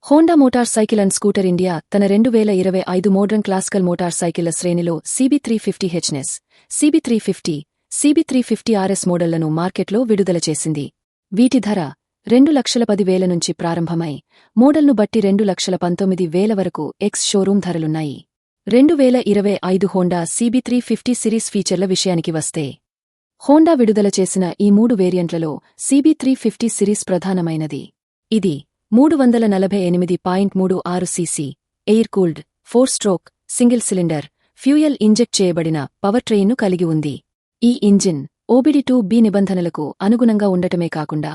Honda motor cycle and scooter India తన 2025 modern classical motor సైకిళ్ల శ్రేణిలో CB350hnes, CB350, CB350RS మోడళ్లను మార్కెట్లో విడుదల చేసింది. వీటి ధర 2,10,000 నుంచి ప్రారంభమై మోడల్ను బట్టి 2,19,000 వరకు ఎక్స్ షోరూం ధరలున్నాయి. 2025 హోండా CB350 సిరీస్ ఫీచర్ల విషయానికి వస్తే, హోండా విడుదల చేసిన ఈ 3 వేరియంట్లలో CB350 సిరీస్ ప్రధానమైనది. ఇది 348.36 cc, air cooled, 4 stroke, single cylinder, fuel inject చేయబడిన పవర్ ట్రైన్ను కలిగి ఉంది. ఈ ఇంజిన్ OBD2B నిబంధనలకు అనుగుణంగా ఉండటమే కాకుండా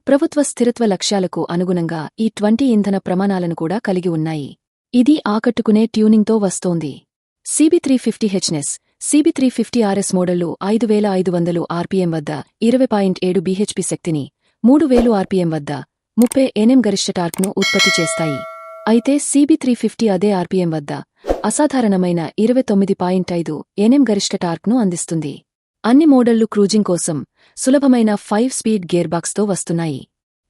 ప్రభుత్వ స్థిరత్వ లక్ష్యాలకు అనుగుణంగా E20 ఇంధన ప్రమాణాలను కూడా కలిగి ఉన్నాయి. ఇది ఆకట్టుకునే ట్యూనింగ్తో వస్తోంది. CB350hnes, CB350RS మోడళ్లు 5,500 RPM వద్ద 20.7 bhp శక్తిని, 3,000 RPM వద్ద 30 Nm గరిష్ట టార్క్ను ఉత్పత్తి చేస్తాయి. అయితే CB350 అదే RPM వద్ద అసాధారణమైన 29.5 Nm గరిష్ట టార్క్ను అందిస్తుంది. అన్ని మోడళ్లు క్రూజింగ్ కోసం సులభమైన 5-స్పీడ్ గేర్బాక్స్తో వస్తున్నాయి.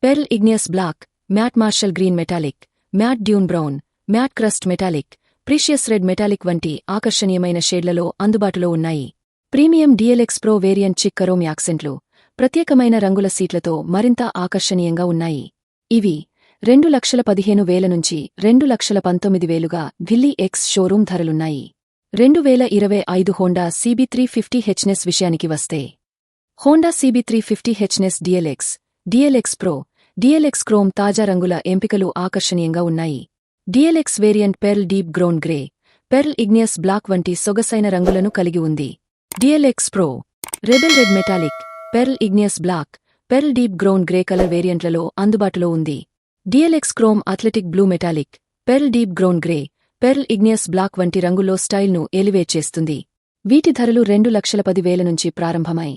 Pearl igneous black, matte marshal green metallic, matte dune brown, matte crust metallic, precious red metallic వంటి ఆకర్షణీయమైన షేడ్లలో అందుబాటులో ఉన్నాయి. Premium DLX pro variant chic chrome యాక్సెంట్లు, ప్రత్యేకమైన రంగుల సీట్లతో మరింత ఆకర్షణీయంగా ఉన్నాయి. ఇవి 2,15,000 నుంచి 2,19,000గా ఢిల్లీ ఎక్స్ షోరూం ధరలున్నాయి. 2025 హోండా CB350hnes విషయానికి వస్తే, Honda CB350hnes DLX, DLX pro, DLX chrome తాజా రంగుల ఎంపికలు ఆకర్షణీయంగా ఉన్నాయి. DLX variant pearl deep ground grey, pearl igneous black వంటి సొగసైన రంగులను కలిగి ఉంది. DLX pro, rebel red metallic, pearl igneous black, pearl deep ground grey colour వేరియంట్లలో అందుబాటులో ఉంది. DLX chrome athletic blue metallic, pearl deep ground grey, pearl igneous black వంటి రంగుల్లో స్టైల్ను ఎలివేట్ చేస్తుంది. వీటి ధరలు 2,10,000 నుంచి ప్రారంభమై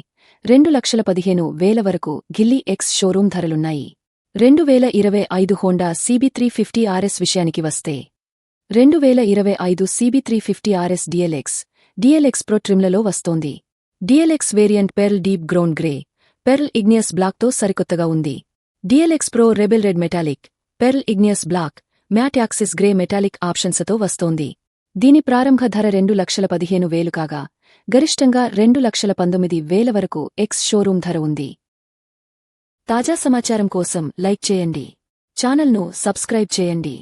2,15,000 వరకు ఢిల్లీ ఎక్స్ షోరూం ధరలున్నాయి. 2025 హోండా CB350RS విషయానికి వస్తే, 2025 CB350RS DLX ప్రో ట్రిమ్లలో వస్తోంది. DLX variant pearl deep ground grey, pearl igneous బ్లాక్తో సరికొత్తగా ఉంది. DLX pro rebel red metallic, pearl igneous black, matte axis grey metallic ఆప్షన్స్తో వస్తోంది. దీని ప్రారంభ ధర 2,15,000 కాగా గరిష్టంగా 2,19,000 వరకు ఎక్స్ షోరూం ధర ఉంది. తాజా సమాచారం కోసం లైక్ చేయండి. ఛానల్ను సబ్స్క్రైబ్ చేయండి.